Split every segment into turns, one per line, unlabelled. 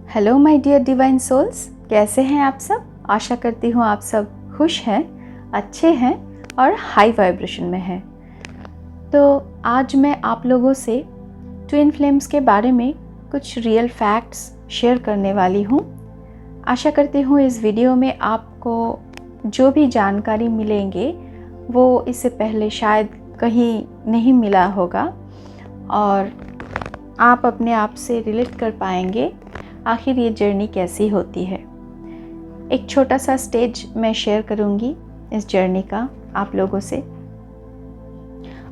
Hello my dear divine souls, कैसे हैं आप सब। आशा करती हूँ आप सब खुश हैं, अच्छे हैं और हाई वाइब्रेशन में हैं। तो आज मैं आप लोगों से ट्विन फ्लेम्स के बारे में कुछ रियल फैक्ट्स शेयर करने वाली हूँ। आशा करती हूँ इस वीडियो में आपको जो भी जानकारी मिलेंगे वो इससे पहले शायद कहीं नहीं मिला होगा और आप अपने आप से रिलेट कर पाएंगे आखिर ये जर्नी कैसी होती है। एक छोटा सा स्टेज मैं शेयर करूँगी इस जर्नी का आप लोगों से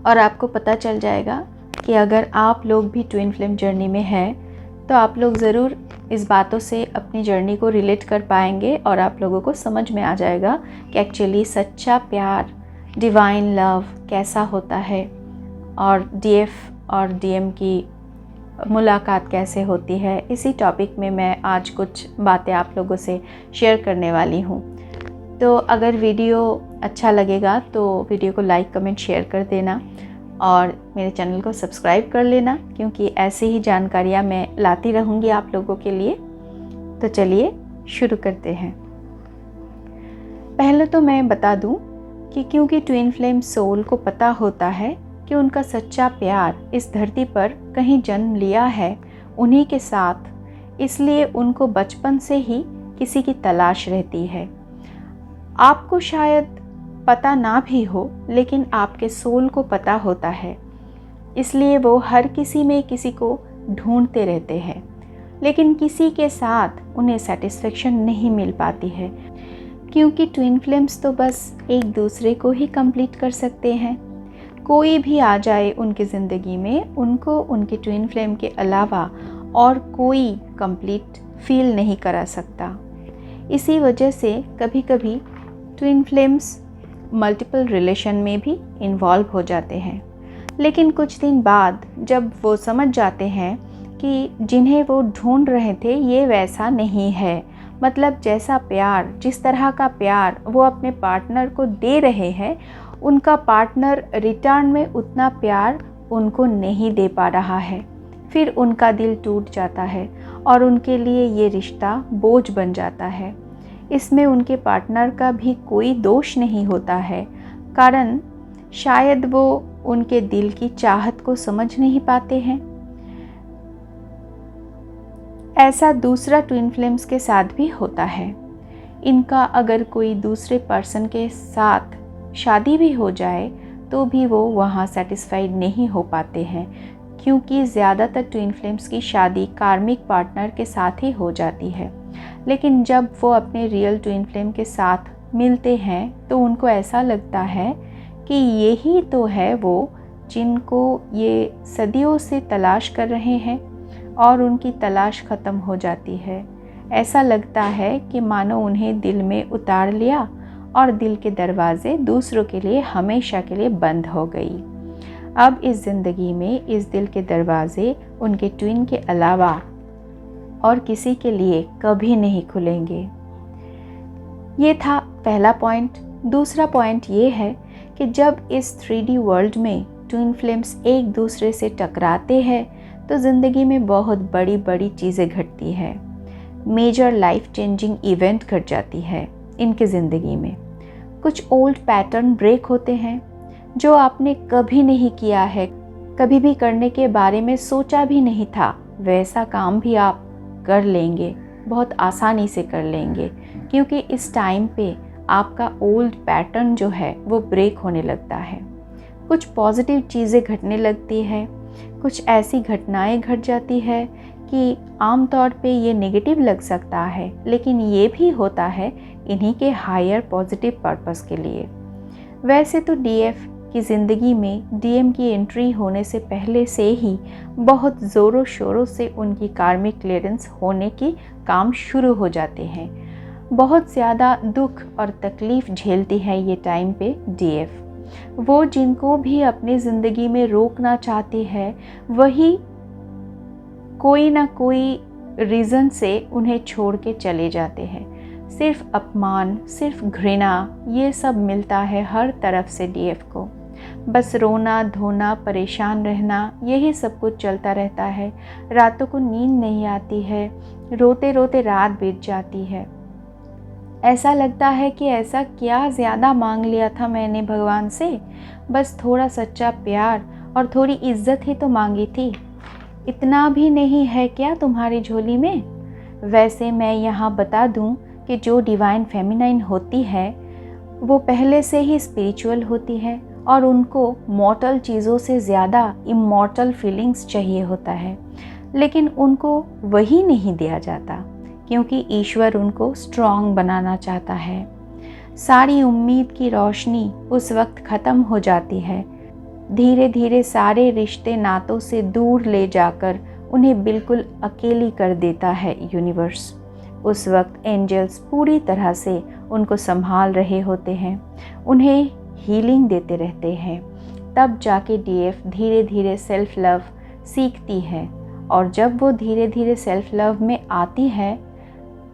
और आपको पता चल जाएगा कि अगर आप लोग भी ट्विन फ्लेम जर्नी में हैं तो आप लोग ज़रूर इस बातों से अपनी जर्नी को रिलेट कर पाएंगे और आप लोगों को समझ में आ जाएगा कि एक्चुअली सच्चा प्यार, डिवाइन लव कैसा होता है और डीएफ और डीएम की मुलाकात कैसे होती है। इसी टॉपिक में मैं आज कुछ बातें आप लोगों से शेयर करने वाली हूँ। तो अगर वीडियो अच्छा लगेगा तो वीडियो को लाइक, कमेंट, शेयर कर देना और मेरे चैनल को सब्सक्राइब कर लेना, क्योंकि ऐसी ही जानकारियाँ मैं लाती रहूँगी आप लोगों के लिए। तो चलिए शुरू करते हैं। पहले तो मैं बता दूँ कि क्योंकि ट्विन फ्लेम सोल को पता होता है कि उनका सच्चा प्यार इस धरती पर कहीं जन्म लिया है उन्हीं के साथ, इसलिए उनको बचपन से ही किसी की तलाश रहती है। आपको शायद पता ना भी हो, लेकिन आपके सोल को पता होता है, इसलिए वो हर किसी में किसी को ढूंढते रहते हैं, लेकिन किसी के साथ उन्हें सेटिस्फेक्शन नहीं मिल पाती है, क्योंकि ट्विन फ्लेम्स तो बस एक दूसरे को ही कंप्लीट कर सकते हैं। कोई भी आ जाए उनकी ज़िंदगी में, उनको उनके ट्विन फ्लेम के अलावा और कोई कंप्लीट फील नहीं करा सकता। इसी वजह से कभी कभी ट्विन फ्लेम्स मल्टीपल रिलेशन में भी इन्वॉल्व हो जाते हैं, लेकिन कुछ दिन बाद जब वो समझ जाते हैं कि जिन्हें वो ढूंढ रहे थे ये वैसा नहीं है, मतलब जैसा प्यार, जिस तरह का प्यार वो अपने पार्टनर को दे रहे हैं, उनका पार्टनर रिटर्न में उतना प्यार उनको नहीं दे पा रहा है, फिर उनका दिल टूट जाता है और उनके लिए ये रिश्ता बोझ बन जाता है। इसमें उनके पार्टनर का भी कोई दोष नहीं होता है, कारण शायद वो उनके दिल की चाहत को समझ नहीं पाते हैं। ऐसा दूसरा ट्विन फ्लेम्स के साथ भी होता है। इनका अगर कोई दूसरे पर्सन के साथ शादी भी हो जाए तो भी वो वहाँ सेटिस्फाइड नहीं हो पाते हैं, क्योंकि ज़्यादातर ट्विन फ्लेम्स की शादी कार्मिक पार्टनर के साथ ही हो जाती है। लेकिन जब वो अपने रियल ट्विन फ्लेम के साथ मिलते हैं तो उनको ऐसा लगता है कि यही तो है वो जिनको ये सदियों से तलाश कर रहे हैं, और उनकी तलाश ख़त्म हो जाती है। ऐसा लगता है कि मानो उन्हें दिल में उतार लिया और दिल के दरवाजे दूसरों के लिए हमेशा के लिए बंद हो गई। अब इस ज़िंदगी में इस दिल के दरवाजे उनके ट्विन के अलावा और किसी के लिए कभी नहीं खुलेंगे। ये था पहला पॉइंट। दूसरा पॉइंट ये है कि जब इस 3D वर्ल्ड में ट्विन फ्लेम्स एक दूसरे से टकराते हैं तो ज़िंदगी में बहुत बड़ी बड़ी चीज़ें घटती हैं। मेजर लाइफ चेंजिंग इवेंट घट जाती है इनकी ज़िंदगी में। कुछ ओल्ड पैटर्न ब्रेक होते हैं जो आपने कभी नहीं किया है, कभी भी करने के बारे में सोचा भी नहीं था, वैसा काम भी आप कर लेंगे, बहुत आसानी से कर लेंगे, क्योंकि इस टाइम पे आपका ओल्ड पैटर्न जो है वो ब्रेक होने लगता है। कुछ पॉजिटिव चीज़ें घटने लगती है, कुछ ऐसी घटनाएं घट जाती है कि आमतौर पे ये नेगेटिव लग सकता है, लेकिन ये भी होता है इन्हीं के हायर पॉजिटिव पर्पस के लिए। वैसे तो डीएफ की ज़िंदगी में डीएम की एंट्री होने से पहले से ही बहुत ज़ोरों शोरों से उनकी कार्मिक क्लियरेंस होने की काम शुरू हो जाते हैं। बहुत ज़्यादा दुख और तकलीफ़ झेलती है ये टाइम पे डीएफ। वो जिनको भी अपनी ज़िंदगी में रोकना चाहती है वही कोई ना कोई रीज़न से उन्हें छोड़ के चले जाते हैं। सिर्फ अपमान, सिर्फ घृणा, ये सब मिलता है हर तरफ से डीएफ को। बस रोना धोना, परेशान रहना, यही सब कुछ चलता रहता है। रातों को नींद नहीं आती है, रोते रोते रात बीत जाती है। ऐसा लगता है कि ऐसा क्या ज़्यादा मांग लिया था मैंने भगवान से, बस थोड़ा सच्चा प्यार और थोड़ी इज्जत ही तो मांगी थी। इतना भी नहीं है क्या तुम्हारी झोली में? वैसे मैं यहाँ बता दूँ कि जो डिवाइन फेमिनाइन होती है वो पहले से ही स्पिरिचुअल होती है और उनको मॉर्टल चीज़ों से ज़्यादा इमॉर्टल फीलिंग्स चाहिए होता है, लेकिन उनको वही नहीं दिया जाता क्योंकि ईश्वर उनको स्ट्रॉन्ग बनाना चाहता है। सारी उम्मीद की रोशनी उस वक्त ख़त्म हो जाती है। धीरे धीरे सारे रिश्ते नातों से दूर ले जाकर उन्हें बिल्कुल अकेली कर देता है यूनिवर्स। उस वक्त एंजल्स पूरी तरह से उनको संभाल रहे होते हैं, उन्हें हीलिंग देते रहते हैं। तब जाके डीएफ धीरे धीरे सेल्फ लव सीखती है और जब वो धीरे धीरे सेल्फ लव में आती है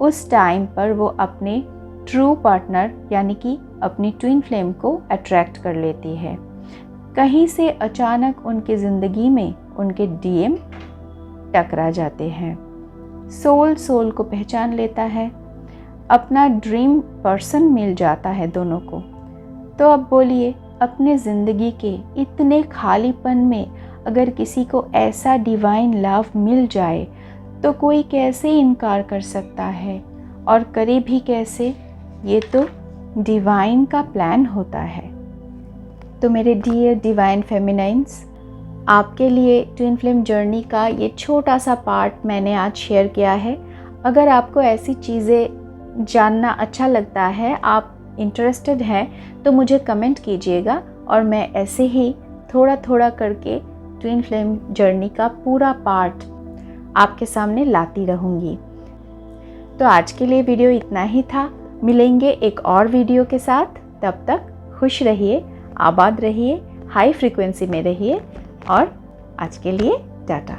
उस टाइम पर वो अपने ट्रू पार्टनर यानी कि अपनी ट्विन फ्लेम को अट्रैक्ट कर लेती है। कहीं से अचानक उनकी ज़िंदगी में उनके डीएम टकरा जाते हैं। सोल को पहचान लेता है, अपना ड्रीम पर्सन मिल जाता है दोनों को। तो अब बोलिए, अपने ज़िंदगी के इतने खालीपन में अगर किसी को ऐसा डिवाइन लव मिल जाए तो कोई कैसे इनकार कर सकता है, और करे भी कैसे? ये तो डिवाइन का प्लान होता है। तो मेरे डियर डिवाइन फेमिनाइन्स, आपके लिए ट्विन फ्लेम जर्नी का ये छोटा सा पार्ट मैंने आज शेयर किया है। अगर आपको ऐसी चीज़ें जानना अच्छा लगता है, आप इंटरेस्टेड हैं, तो मुझे कमेंट कीजिएगा और मैं ऐसे ही थोड़ा थोड़ा करके ट्विन फ्लेम जर्नी का पूरा पार्ट आपके सामने लाती रहूँगी। तो आज के लिए वीडियो इतना ही था। मिलेंगे एक और वीडियो के साथ। तब तक खुश रहिए, आबाद रहिए, हाई फ्रिक्वेंसी में रहिए और आज के लिए टाटा।